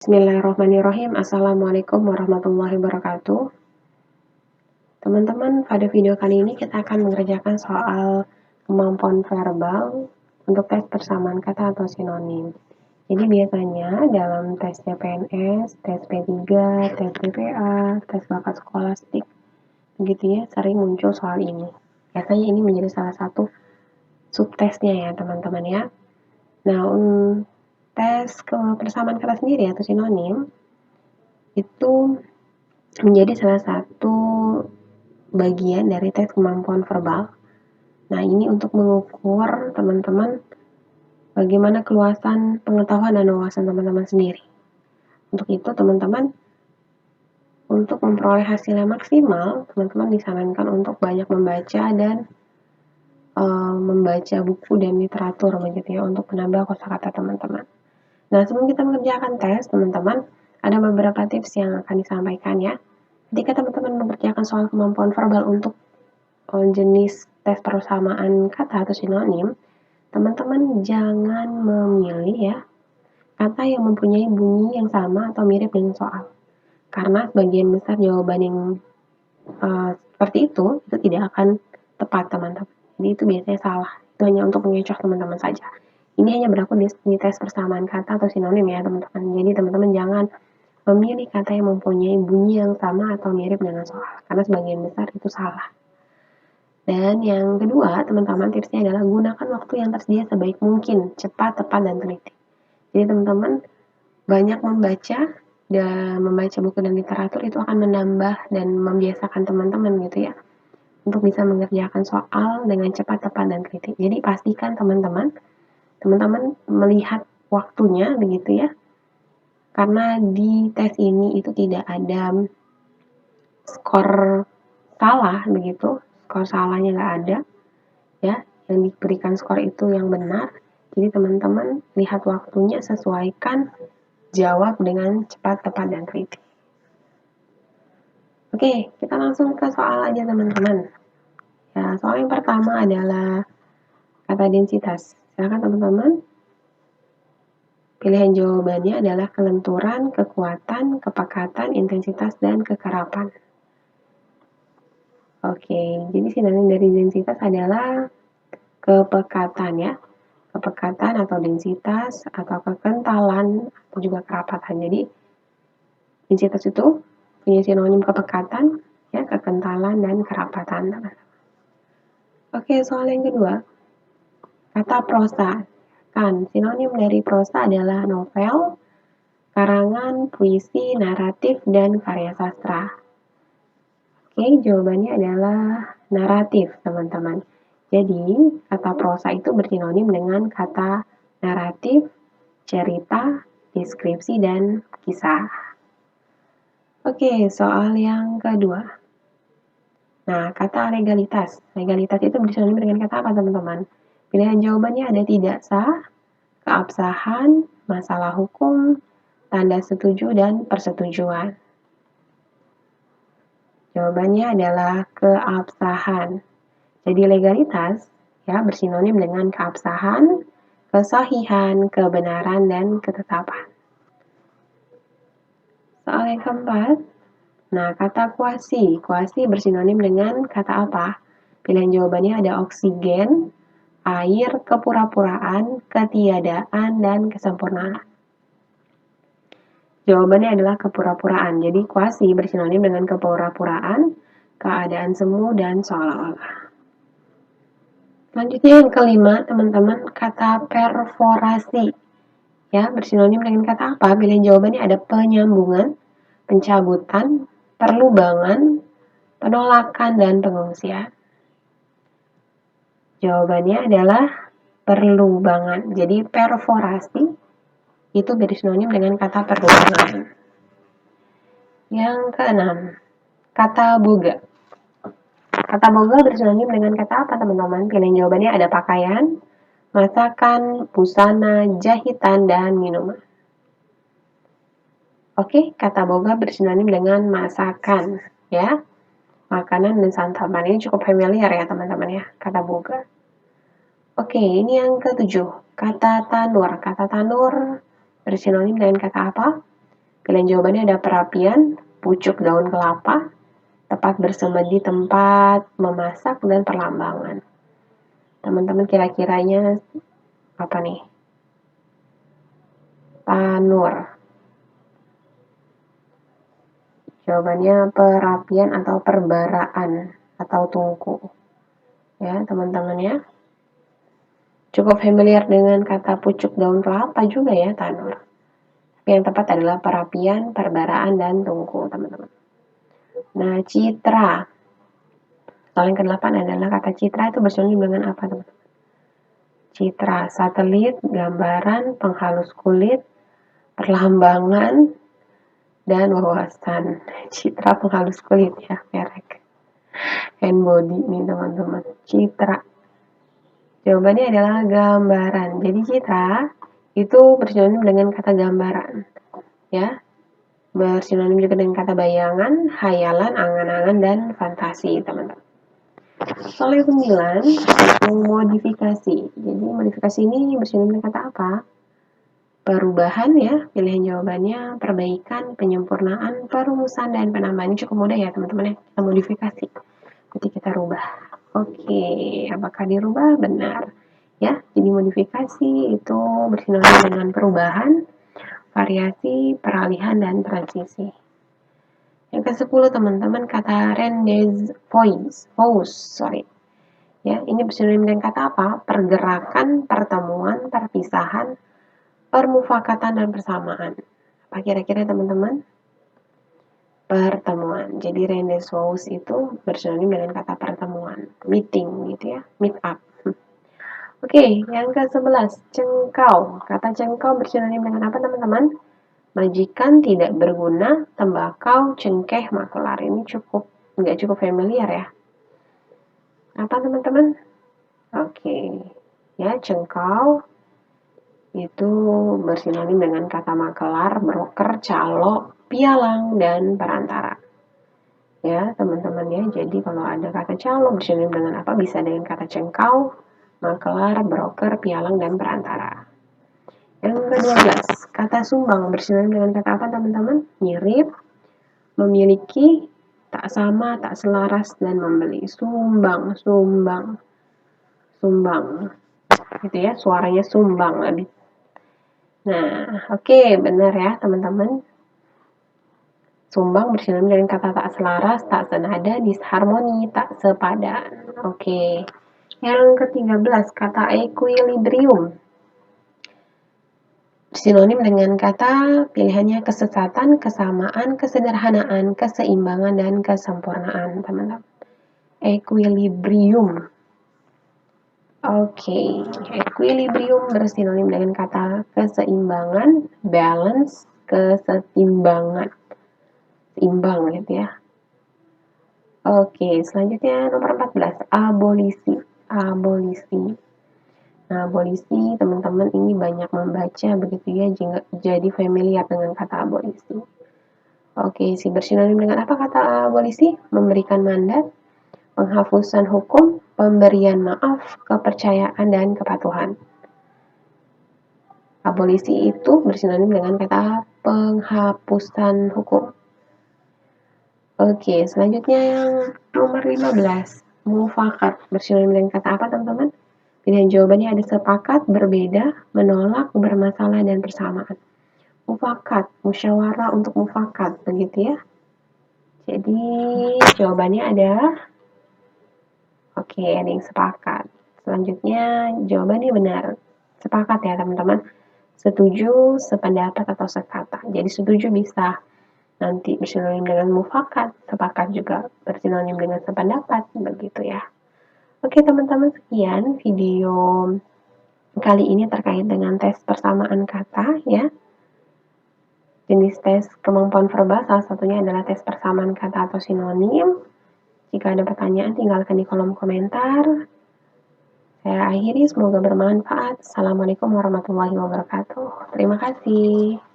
Bismillahirrahmanirrahim. Assalamualaikum warahmatullahi wabarakatuh. Teman-teman, pada video kali ini kita akan mengerjakan soal kemampuan verbal untuk tes persamaan kata atau sinonim. Jadi biasanya dalam tes CPNS, tes P3, tes BPA, tes bakat skolastik, begitu ya, sering muncul soal ini. Biasanya ini menjadi salah satu subtesnya ya teman-teman ya. Nah, tes persamaan kata sendiri atau sinonim itu menjadi salah satu bagian dari tes kemampuan verbal. Nah, ini untuk mengukur teman-teman bagaimana keluasan pengetahuan dan wawasan teman-teman sendiri. Untuk itu, teman-teman, untuk memperoleh hasil yang maksimal, teman-teman disarankan untuk banyak membaca dan membaca buku dan literatur begitu ya untuk menambah kosakata teman-teman. Nah, sebelum kita mengerjakan tes, teman-teman, ada beberapa tips yang akan disampaikan ya. Ketika teman-teman mengerjakan soal kemampuan verbal untuk jenis tes persamaan kata atau sinonim, teman-teman jangan memilih ya kata yang mempunyai bunyi yang sama atau mirip dengan soal. Karena sebagian besar jawaban yang seperti itu tidak akan tepat teman-teman. Jadi itu biasanya salah. Itu hanya untuk mengecoh teman-teman saja. Ini hanya berlaku di tes persamaan kata atau sinonim ya teman-teman. Jadi teman-teman jangan memilih kata yang mempunyai bunyi yang sama atau mirip dengan soal. Karena sebagian besar itu salah. Dan yang kedua, teman-teman, tipsnya adalah gunakan waktu yang tersedia sebaik mungkin, cepat, tepat, dan teliti. Jadi teman-teman banyak membaca dan membaca buku dan literatur itu akan menambah dan membiasakan teman-teman gitu ya untuk bisa mengerjakan soal dengan cepat, tepat, dan teliti. Jadi pastikan teman-teman melihat waktunya begitu ya. Karena di tes ini itu tidak ada skor salah begitu, skor salahnya nggak ada ya, yang diberikan skor itu yang benar. Jadi teman-teman lihat waktunya, sesuaikan, jawab dengan cepat, tepat, dan teliti. Oke, kita langsung ke soal aja teman-teman. Ya, soal yang pertama adalah kata densitas. Silakan teman-teman. Pilihan jawabannya adalah kelenturan, kekuatan, kepekatan, intensitas, dan kekerapan. Oke, jadi sinonim dari densitas adalah kepekatan ya. Kepekatan atau densitas atau kekentalan atau juga kerapatan. Jadi densitas itu punya sinonim kepekatan, ya, kekentalan dan kerapatan. Oke, soal yang kedua. Kata prosa. Kan sinonim dari prosa adalah novel, karangan, puisi, naratif, dan karya sastra. Oke, jawabannya adalah naratif, teman-teman. Jadi, kata prosa itu bersinonim dengan kata naratif, cerita, deskripsi, dan kisah. Oke, soal yang kedua. Nah, kata legalitas. Legalitas itu bersinonim dengan kata apa, teman-teman? Pilihan jawabannya ada tidak sah, keabsahan, masalah hukum, tanda setuju, dan persetujuan. Jawabannya adalah keabsahan. Jadi legalitas ya bersinonim dengan keabsahan, kesahihan, kebenaran, dan ketetapan. Soal yang keempat, nah kata kuasi. Kuasi bersinonim dengan kata apa? Pilihan jawabannya ada oksigen, air, kepura-puraan, ketiadaan, dan kesempurnaan. Jawabannya adalah kepura-puraan. Jadi kuasi bersinonim dengan kepura-puraan, keadaan semu, dan seolah-olah. Selanjutnya yang kelima, teman-teman, kata perforasi. Ya, bersinonim dengan kata apa? Pilihan jawabannya ada penyambungan, pencabutan, perlubangan, penolakan, dan pengungsian. Jawabannya adalah perlubangan. Jadi perforasi itu bersinonim dengan kata perlubangan. Yang keenam, kata boga. Kata boga bersinonim dengan kata apa, teman-teman? Pilihan jawabannya ada pakaian, masakan, busana, jahitan, dan minuman. Oke, kata boga bersinonim dengan masakan, ya. Makanan dan santapan ini cukup familiar ya, teman-teman ya, kata boga. Oke, ini yang ketujuh, kata tanur. Kata tanur bersinonim dengan kata apa? Pilihan jawabannya ada perapian, pucuk daun kelapa, tepat bersemedi tempat memasak, dan perlambangan. Teman-teman kira-kiranya apa nih? Tanur. Jawabannya perapian atau perbaraan atau tungku. Ya, teman-teman ya. Cukup familiar dengan kata pucuk daun kelapa juga ya, tanur. Tapi yang tepat adalah perapian, perbaraan, dan tungku, teman-teman. Nah, citra. Soal yang ke-8 adalah kata citra itu bersinonim dengan apa, teman-teman? Citra, satelit, gambaran, penghalus kulit, perlambangan, dan wawasan. Citra penghalus kulit ya, merek hand body nih teman-teman. Citra. Jawabannya adalah gambaran. Jadi citra itu bersinonim dengan kata gambaran. Ya. Bersinonim juga dengan kata bayangan, hayalan, angan-angan, dan fantasi, teman-teman. Soal yang 9, modifikasi. Jadi modifikasi ini bersinonim dengan kata apa? Perubahan ya, pilihan jawabannya perbaikan, penyempurnaan, perumusan, dan penambahan. Ini cukup mudah ya teman-teman ya, kita modifikasi. Berarti kita rubah. Oke, apakah dirubah? Benar. Ya, jadi modifikasi itu bersinonim dengan perubahan, variasi, peralihan, dan transisi. Yang ke-10 teman-teman, kata rendezvous. Ya, ini bersinonim dengan kata apa? Pergerakan, pertemuan, perpisahan, permufakatan, dan persamaan. Apa kira-kira teman-teman? Pertemuan. Jadi rendezvous itu bersinonim dengan kata pertemuan, meeting gitu ya, meet up. Oke, yang ke-11, cengkau. Kata cengkau bersinonim dengan apa teman-teman? Majikan, tidak berguna, tembakau, cengkeh, makelar. Ini nggak cukup familiar ya. Apa teman-teman? Oke, ya cengkau itu bersinonim dengan kata makelar, broker, calo, pialang, dan perantara. Ya teman-teman ya, jadi kalau ada kata calo bersinonim dengan apa? Bisa dengan kata cengkau, makelar, broker, pialang, dan perantara. Yang ke-12, kata sumbang bersinonim dengan kata apa teman-teman? Mirip, memiliki, tak sama, tak selaras, dan membeli. Sumbang. Gitu ya, suaranya sumbang lebih. Nah, oke, benar ya teman-teman. Sumbang bersinonim dengan kata tak selaras, tak senada, disharmoni, tak sepadan. Oke. Yang ke-13, kata equilibrium. Sinonim dengan kata pilihannya kesesatan, kesamaan, kesederhanaan, keseimbangan, dan kesempurnaan, teman-teman. Equilibrium. Oke, equilibrium bersinonim dengan kata keseimbangan, balance, kesetimbangan. Seimbang gitu ya. Oke, selanjutnya nomor 14, abolisi. Nah, abolisi teman-teman ini banyak membaca begitu ya, jadi familiar dengan kata abolisi. Oke, si bersinonim dengan apa kata abolisi? Memberikan mandat, penghapusan hukum, pemberian maaf, kepercayaan, dan kepatuhan. Abolisi itu bersinonim dengan kata penghapusan hukum. Oke, selanjutnya yang nomor 15, mufakat. Bersinonim dengan kata apa teman-teman? Pilihan jawabannya ada sepakat, berbeda, menolak, bermasalah, dan bersamaan. Mufakat, musyawarah untuk mufakat, begitu ya. Jadi jawabannya ada, oke, ada yang sepakat. Selanjutnya jawabannya benar, sepakat ya teman-teman. Setuju, sependapat, atau sekata. Jadi setuju bisa nanti bersinonim dengan mufakat, sepakat juga bersinonim dengan sependapat, begitu ya. Oke teman-teman, sekian video kali ini terkait dengan tes persamaan kata ya. Jenis tes kemampuan verbal salah satunya adalah tes persamaan kata atau sinonim. Jika ada pertanyaan tinggalkan di kolom komentar. Saya akhiri, semoga bermanfaat. Assalamualaikum warahmatullahi wabarakatuh. Terima kasih.